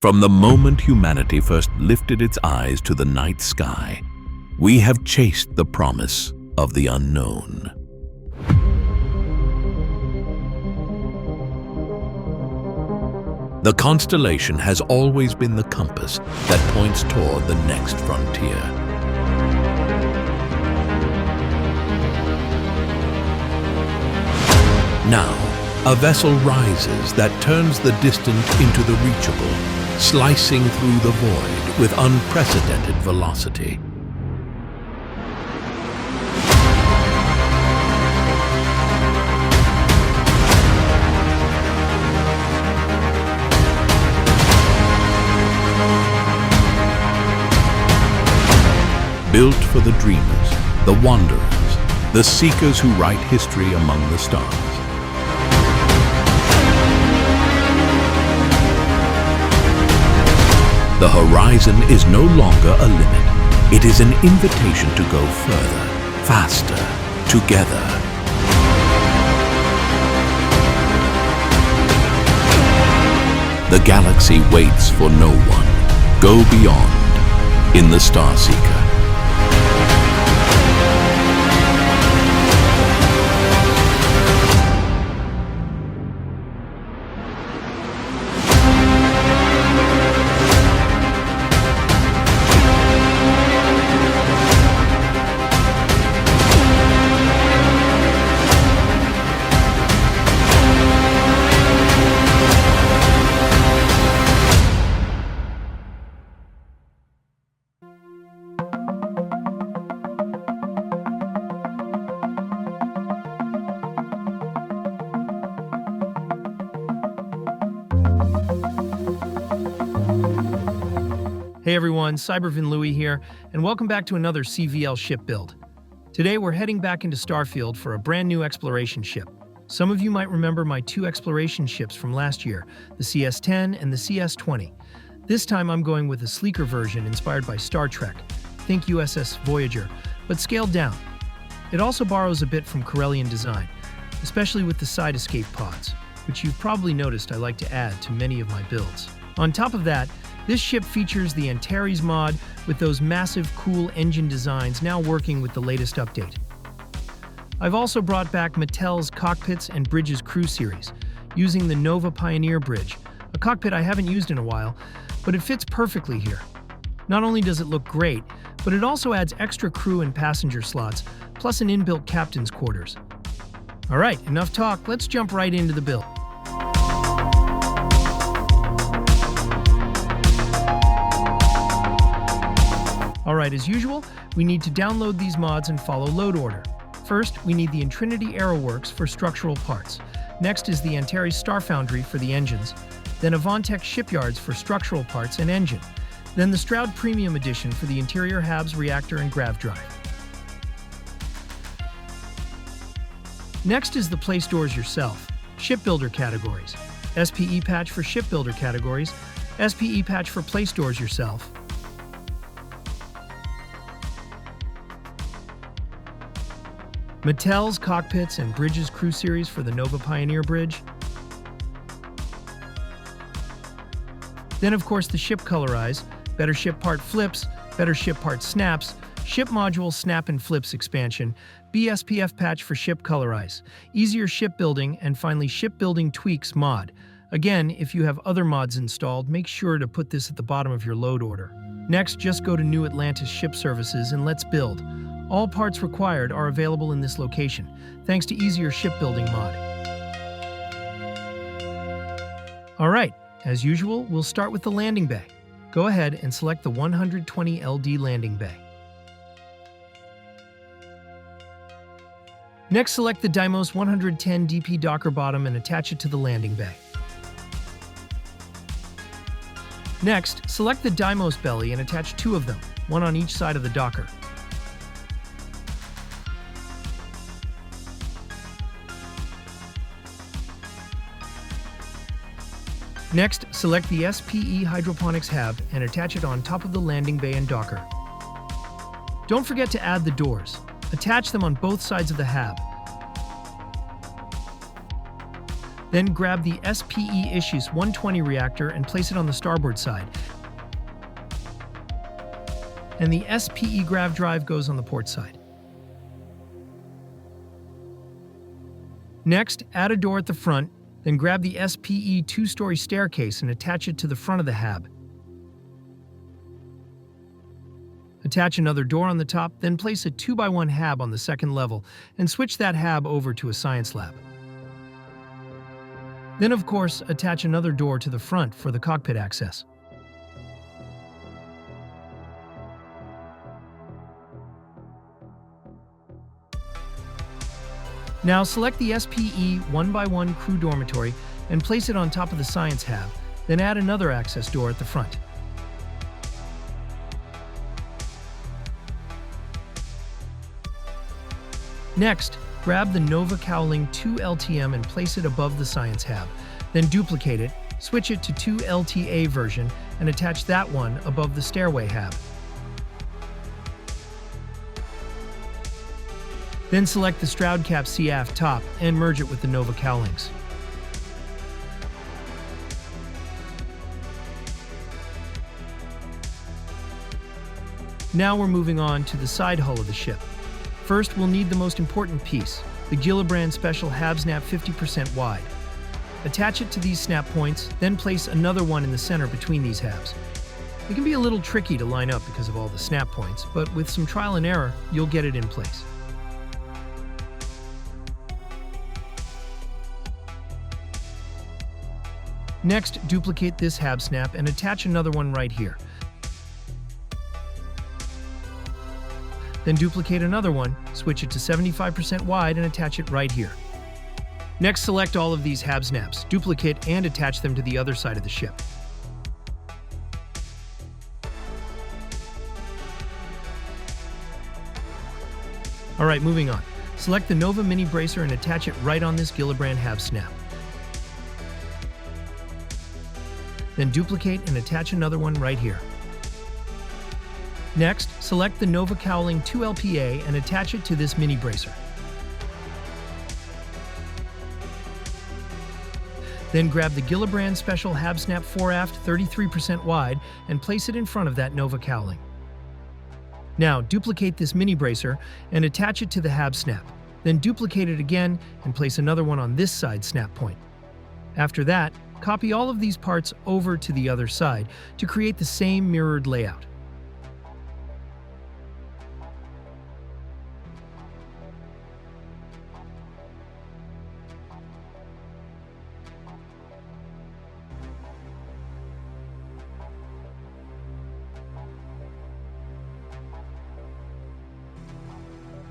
From the moment humanity first lifted its eyes to the night sky, we have chased the promise of the unknown. The constellation has always been the compass that points toward the next frontier. Now, a vessel rises that turns the distant into the reachable, slicing through the void with unprecedented velocity. Built for the dreamers, the wanderers, the seekers who write history among the stars. The horizon is no longer a limit. It is an invitation to go further, faster, together. The galaxy waits for no one. Go beyond in the Starseeker. Hey everyone, Cybervin Louie here, and welcome back to another CVL ship build. Today we're heading back into Starfield for a brand new exploration ship. Some of you might remember my two exploration ships from last year, the CS-10 and the CS-20. This time I'm going with a sleeker version inspired by Star Trek, think USS Voyager, but scaled down. It also borrows a bit from Corellian design, especially with the side escape pods, which you've probably noticed I like to add to many of my builds. On top of that, this ship features the Antares mod with those massive, cool engine designs now working with the latest update. I've also brought back Mattel's Cockpits and Bridges Crew series, using the Nova Pioneer Bridge, a cockpit I haven't used in a while, but it fits perfectly here. Not only does it look great, but it also adds extra crew and passenger slots, plus an inbuilt captain's quarters. Alright, enough talk, let's jump right into the build. Alright, as usual, we need to download these mods and follow load order. First, we need the Trinity Aeroworks for structural parts. Next is the Antares Starfoundry for the engines. Then Avantech Shipyards for structural parts and engine. Then the Stroud Premium Edition for the interior HABs, reactor, and grav drive. Next is the Place Doors Yourself, Shipbuilder categories. SPE patch for Shipbuilder categories, SPE patch for Place Doors Yourself, Mattel's Cockpits and Bridges Crew series for the Nova Pioneer Bridge. Then of course the Ship Colorize, Better Ship Part Flips, Better Ship Part Snaps, Ship Module Snap and Flips expansion, BSPF patch for Ship Colorize, Easier Shipbuilding, and finally Shipbuilding Tweaks mod. Again, if you have other mods installed, make sure to put this at the bottom of your load order. Next, just go to New Atlantis Ship Services and let's build. All parts required are available in this location, thanks to Easier Shipbuilding mod. Alright, as usual, we'll start with the landing bay. Go ahead and select the 120 LD landing bay. Next, select the Deimos 110 DP Docker bottom and attach it to the landing bay. Next, select the Deimos belly and attach two of them, one on each side of the docker. Next, select the SPE Hydroponics HAB and attach it on top of the landing bay and docker. Don't forget to add the doors. Attach them on both sides of the HAB. Then grab the SPE Issues 120 reactor and place it on the starboard side. And the SPE grav drive goes on the port side. Next, add a door at the front, then grab the SPE 2-story staircase and attach it to the front of the hab. Attach another door on the top, then place a 2x1 hab on the second level and switch that hab over to a science lab. Then, of course, attach another door to the front for the cockpit access. Now select the SPE 1x1 crew dormitory and place it on top of the science hab, then add another access door at the front. Next, grab the Nova Cowling 2 LTM and place it above the science hab, then duplicate it, switch it to 2 LTA version, and attach that one above the stairway hab. Then select the Stroud-Cap CAF top and merge it with the Nova Cowlings. Now we're moving on to the side hull of the ship. First, we'll need the most important piece, the Gillibrand Special Hab Snap 50% wide. Attach it to these snap points, then place another one in the center between these habs. It can be a little tricky to line up because of all the snap points, but with some trial and error, you'll get it in place. Next, duplicate this hab snap and attach another one right here. Then duplicate another one, switch it to 75% wide and attach it right here. Next, select all of these hab snaps, duplicate and attach them to the other side of the ship. Alright, moving on. Select the Nova Mini Bracer and attach it right on this Gillibrand hab snap. Then duplicate and attach another one right here. Next, select the Nova Cowling 2 LPA and attach it to this mini bracer. Then grab the Gillibrand Special Hab Snap 4 aft 33% wide and place it in front of that Nova Cowling. Now, duplicate this mini bracer and attach it to the hab snap. Then duplicate it again and place another one on this side snap point. After that, copy all of these parts over to the other side to create the same mirrored layout.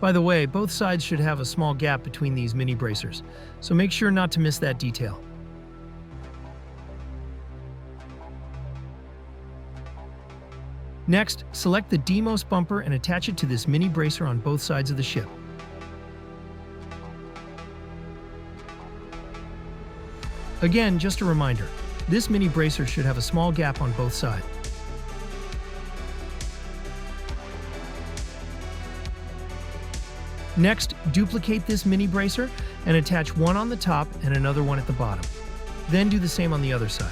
By the way, both sides should have a small gap between these mini bracers, so make sure not to miss that detail. Next, select the Demos bumper and attach it to this mini bracer on both sides of the ship. Again, just a reminder, this mini bracer should have a small gap on both sides. Next, duplicate this mini bracer and attach one on the top and another one at the bottom. Then do the same on the other side.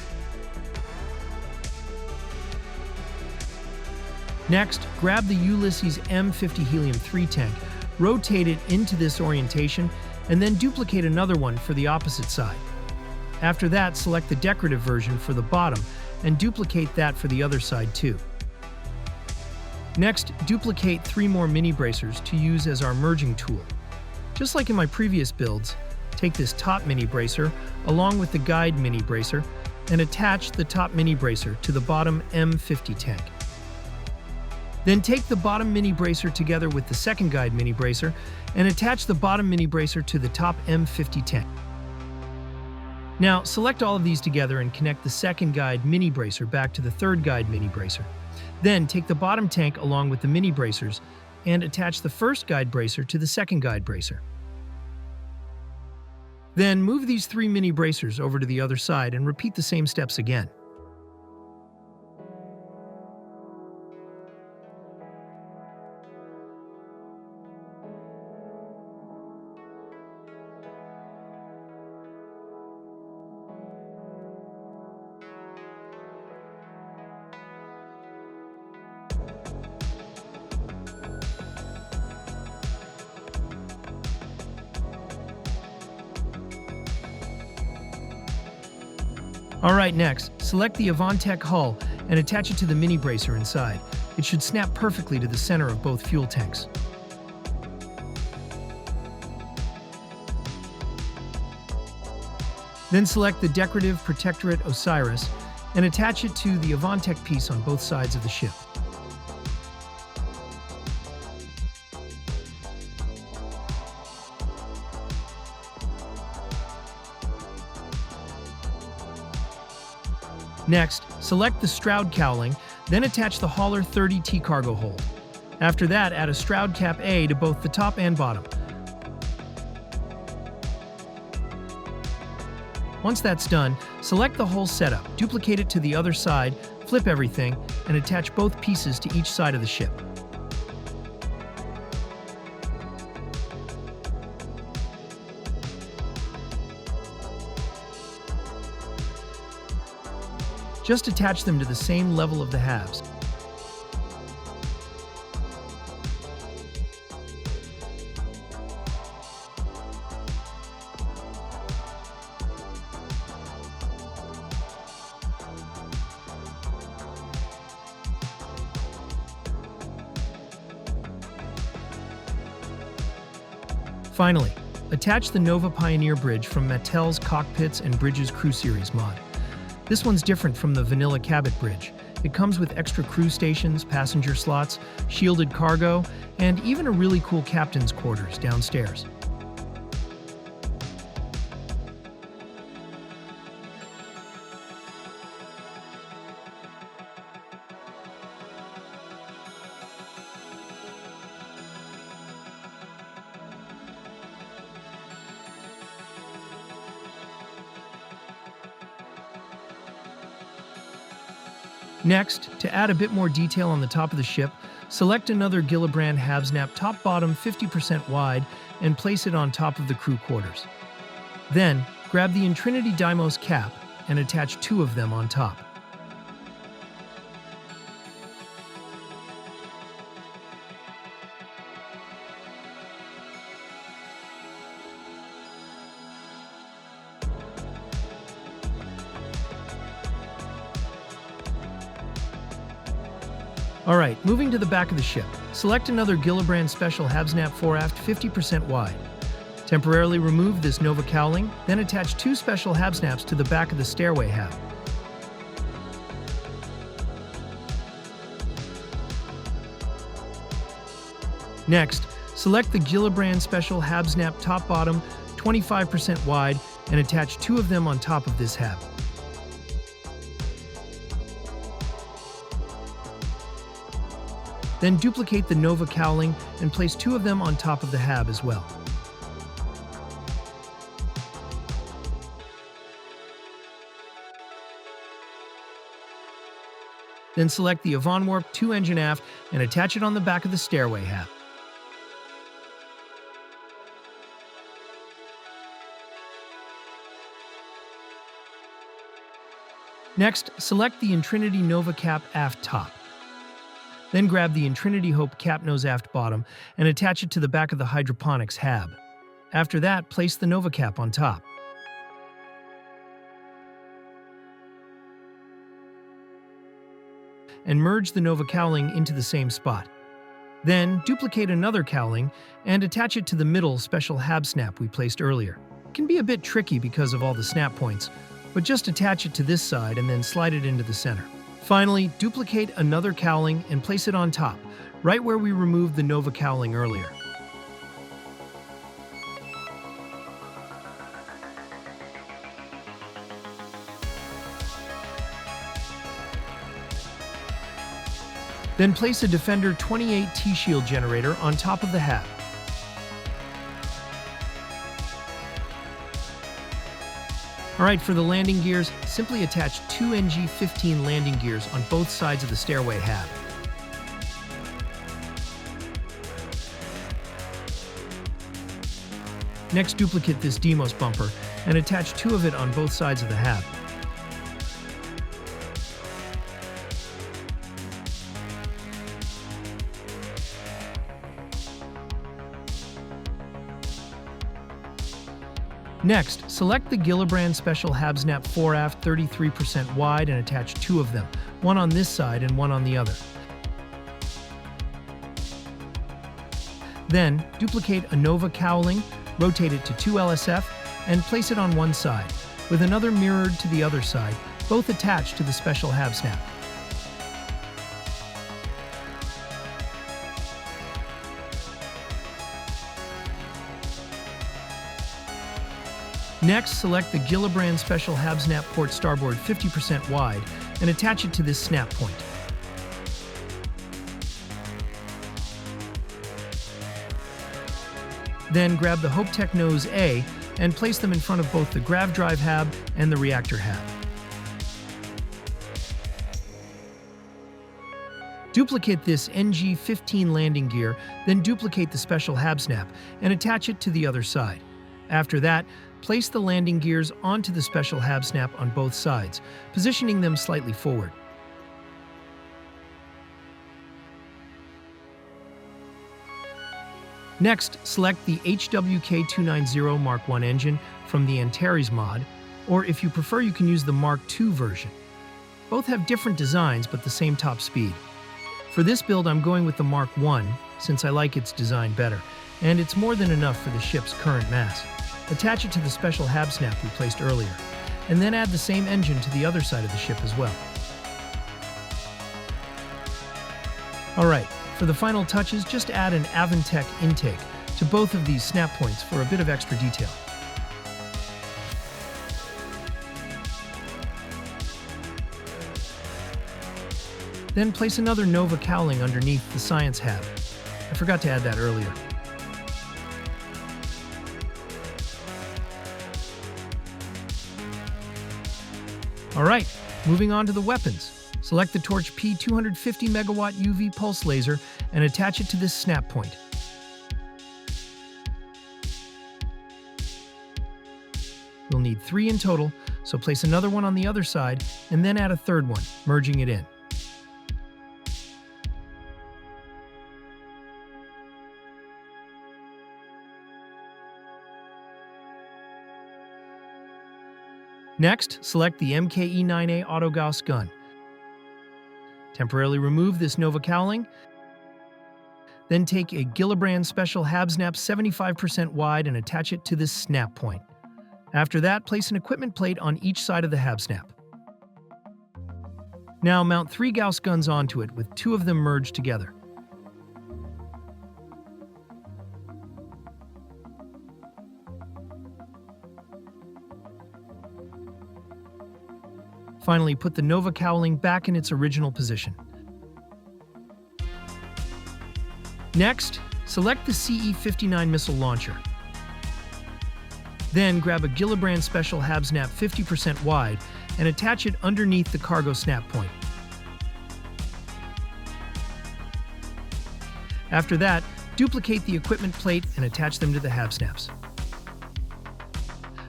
Next, grab the Ulysses M50 Helium-3 tank, rotate it into this orientation, and then duplicate another one for the opposite side. After that, select the decorative version for the bottom and duplicate that for the other side too. Next, duplicate 3 more mini bracers to use as our merging tool. Just like in my previous builds, take this top mini bracer along with the guide mini bracer and attach the top mini bracer to the bottom M50 tank. Then take the bottom mini bracer together with the second guide mini bracer and attach the bottom mini bracer to the top M50 tank. Now, select all of these together and connect the second guide mini bracer back to the third guide mini bracer. Then take the bottom tank along with the mini bracers and attach the first guide bracer to the second guide bracer. Then move these 3 mini bracers over to the other side and repeat the same steps again. Alright, next, select the Avantech hull and attach it to the mini bracer inside. It should snap perfectly to the center of both fuel tanks. Then select the decorative Protectorate Osiris and attach it to the Avantech piece on both sides of the ship. Next, select the Stroud cowling, then attach the Hauler 30T cargo hold. After that, add a Stroud cap A to both the top and bottom. Once that's done, select the whole setup, duplicate it to the other side, flip everything, and attach both pieces to each side of the ship. Just attach them to the same level of the halves. Finally, attach the Nova Pioneer Bridge from Mattel's Cockpits and Bridges Crew Series mod. This one's different from the vanilla Cabot bridge. It comes with extra crew stations, passenger slots, shielded cargo, and even a really cool captain's quarters downstairs. Next, to add a bit more detail on the top of the ship, select another Gillibrand Habsnap top-bottom 50% wide and place it on top of the crew quarters. Then, grab the Intrinity Deimos cap and attach 2 of them on top. Alright, moving to the back of the ship, select another Gillibrand Special Habsnap foreaft 50% wide. Temporarily remove this Nova cowling, then attach 2 special Habsnaps to the back of the stairway hab. Next, select the Gillibrand Special Habsnap top-bottom 25% wide and attach 2 of them on top of this hab. Then duplicate the Nova cowling and place 2 of them on top of the hab as well. Then select the Avonwarp 2 engine aft and attach it on the back of the stairway hab. Next, select the Intrinity Nova cap aft top. Then grab the Intrinity Hope cap nose aft bottom and attach it to the back of the hydroponics hab. After that, place the Nova cap on top. And merge the Nova cowling into the same spot. Then, duplicate another cowling and attach it to the middle special hab snap we placed earlier. It can be a bit tricky because of all the snap points, but just attach it to this side and then slide it into the center. Finally, duplicate another cowling and place it on top, right where we removed the Nova cowling earlier. Then place a Defender 28 T-shield generator on top of the hab. Alright, for the landing gears, simply attach 2 NG-15 landing gears on both sides of the stairway hab. Next, duplicate this Deimos bumper and attach 2 of it on both sides of the hab. Next, select the Gillibrand Special Habsnap 4 aft 33% wide and attach two of them, one on this side and one on the other. Then, duplicate a Nova cowling, rotate it to 2 LSF, and place it on one side, with another mirrored to the other side, both attached to the special Habsnap. Next, select the Gillibrand Special Habsnap port starboard 50% wide and attach it to this snap point. Then grab the HopeTech nose A and place them in front of both the grav drive hab and the reactor hab. Duplicate this NG-15 landing gear, then duplicate the special Habsnap and attach it to the other side. After that, place the landing gears onto the special Habsnap on both sides, positioning them slightly forward. Next, select the HWK-290 Mark I engine from the Antares mod, or if you prefer, you can use the Mark II version. Both have different designs but the same top speed. For this build, I'm going with the Mark I, since I like its design better, and it's more than enough for the ship's current mass. Attach it to the special Habsnap we placed earlier, and then add the same engine to the other side of the ship as well. Alright, for the final touches, just add an Avantech intake to both of these snap points for a bit of extra detail. Then place another Nova cowling underneath the Science hab. I forgot to add that earlier. Alright, moving on to the weapons. Select the Torch P 250 megawatt UV pulse laser and attach it to this snap point. You'll need 3 in total, so place another one on the other side and then add a third one, merging it in. Next, select the MKE-9A Autogauss gun. Temporarily remove this Nova cowling. Then take a Gillibrand Special Habsnap 75% wide and attach it to this snap point. After that, place an equipment plate on each side of the Habsnap. Now mount 3 Gauss guns onto it with 2 of them merged together. Finally, put the Nova cowling back in its original position. Next, select the CE-59 missile launcher. Then grab a Gillibrand Special Habsnap 50% wide and attach it underneath the cargo snap point. After that, duplicate the equipment plate and attach them to the Habsnaps.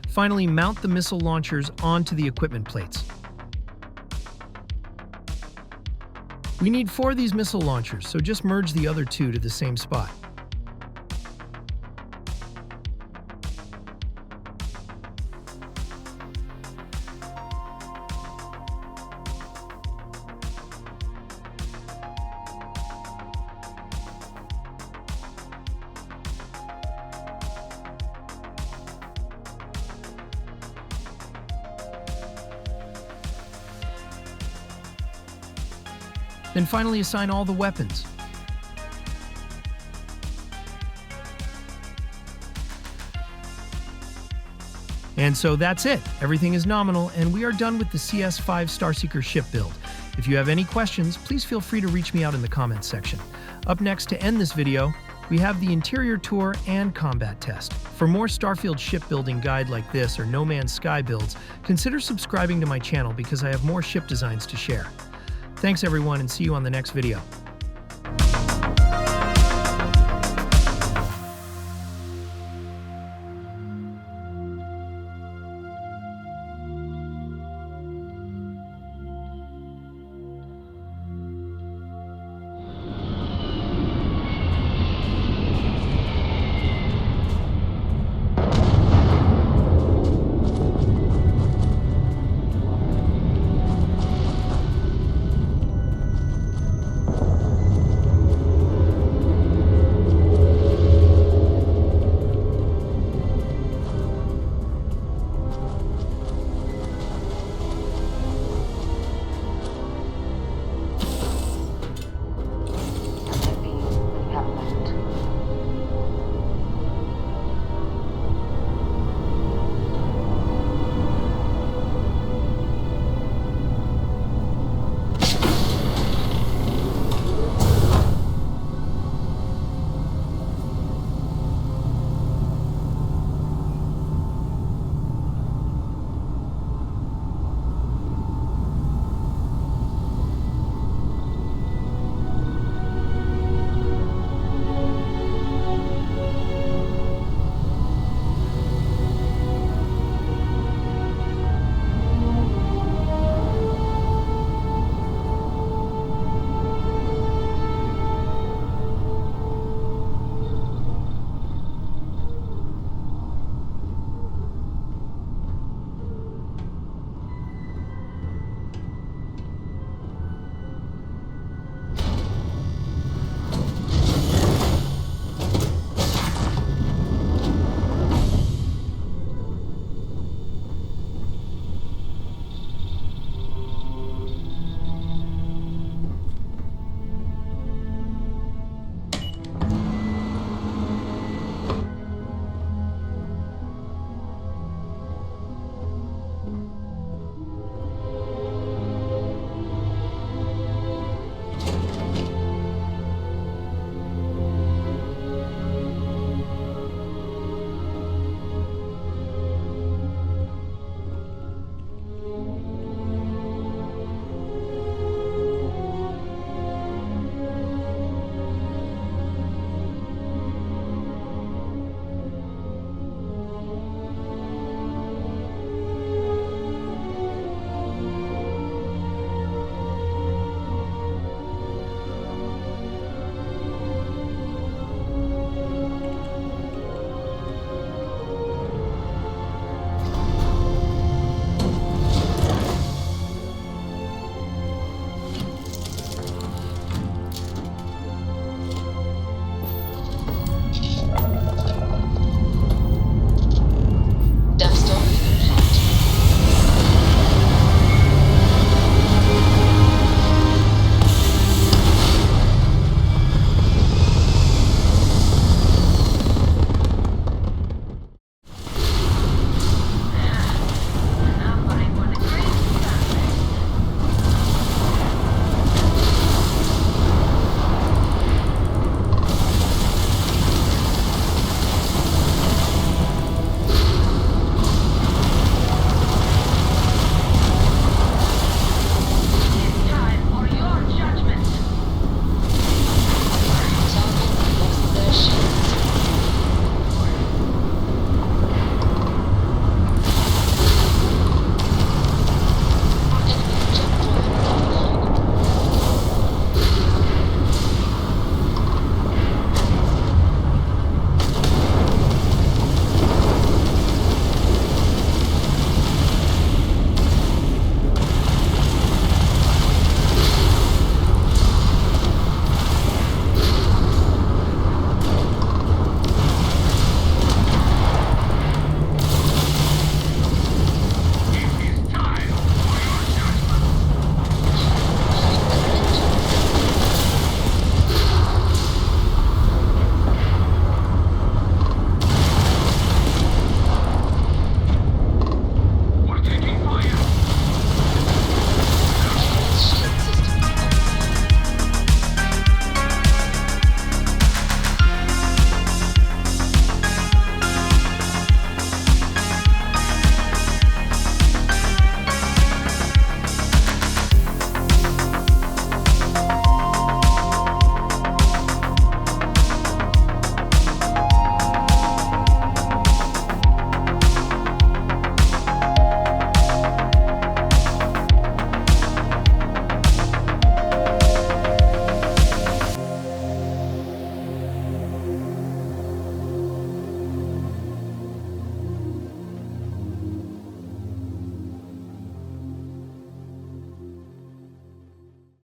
Finally, mount the missile launchers onto the equipment plates. We need 4 of these missile launchers, so just merge the other 2 to the same spot. Then finally assign all the weapons. And so that's it. Everything is nominal, and we are done with the CS-5 Starseeker ship build. If you have any questions, please feel free to reach me out in the comments section. Up next, to end this video, we have the interior tour and combat test. For more Starfield shipbuilding guide like this or No Man's Sky builds, consider subscribing to my channel because I have more ship designs to share. Thanks everyone, and see you on the next video.